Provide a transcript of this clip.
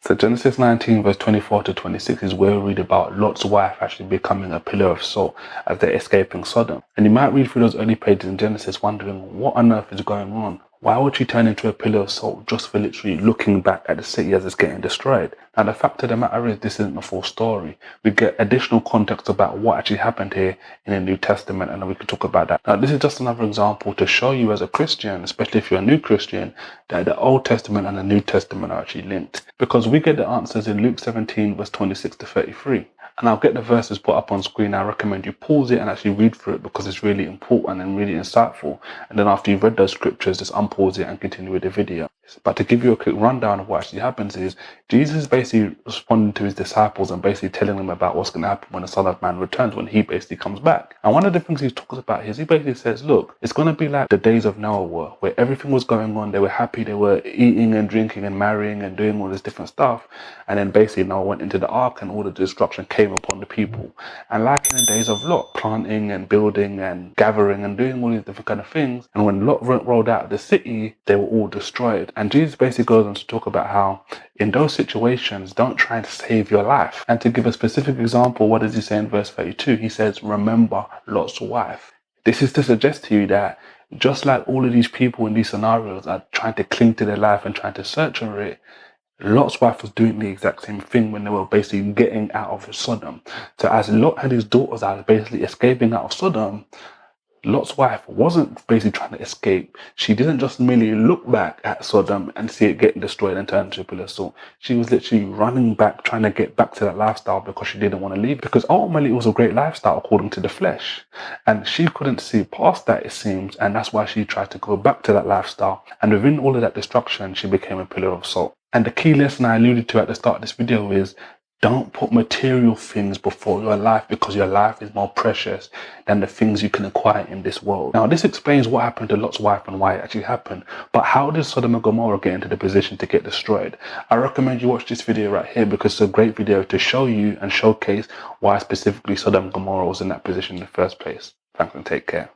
So Genesis 19 verse 24 to 26 is where we read about Lot's wife actually becoming a pillar of salt as they're escaping Sodom. And you might read through those early pages in Genesis wondering what on earth is going on. Why would she turn into a pillar of salt just for literally looking back at the city as it's getting destroyed? Now the fact of the matter is this isn't a full story. We get additional context about what actually happened here in the New Testament, and then we can talk about that. Now this is just another example to show you as a Christian, especially if you're a new Christian, that the Old Testament and the New Testament are actually linked. Because we get the answers in Luke 17 verse 26 to 33. And I'll get the verses put up on screen. I recommend you pause it and actually read through it because it's really important and really insightful. And then after you've read those scriptures, just unpause it and continue with the video. But to give you a quick rundown of what actually happens is Jesus is basically responding to his disciples and basically telling them about what's going to happen when the Son of Man returns, when he basically comes back. And one of the things he talks about is he basically says, look, it's going to be like the days of Noah were, where everything was going on. They were happy. They were eating and drinking and marrying and doing all this different stuff. And then basically Noah went into the ark and all the destruction came upon the people. And like in the days of Lot, planting and building and gathering and doing all these different kind of things. And when Lot rolled out of the city, they were all destroyed. And Jesus basically goes on to talk about how in those situations, don't try and save your life. And to give a specific example, what does he say in verse 32? He says, remember Lot's wife. This is to suggest to you that just like all of these people in these scenarios are trying to cling to their life and trying to search for it, Lot's wife was doing the exact same thing when they were basically getting out of Sodom. So as Lot and his daughters are basically escaping out of Sodom, Lot's wife wasn't basically trying to escape. She didn't just merely look back at Sodom and see it getting destroyed and turn into a pillar of salt. She was literally running back, trying to get back to that lifestyle because she didn't want to leave. Because ultimately it was a great lifestyle according to the flesh. And she couldn't see past that, it seems. And that's why she tried to go back to that lifestyle. And within all of that destruction, she became a pillar of salt. And the key lesson I alluded to at the start of this video is don't put material things before your life because your life is more precious than the things you can acquire in this world. Now, this explains what happened to Lot's wife and why it actually happened. But how did Sodom and Gomorrah get into the position to get destroyed? I recommend you watch this video right here because it's a great video to show you and showcase why specifically Sodom and Gomorrah was in that position in the first place. Thanks and take care.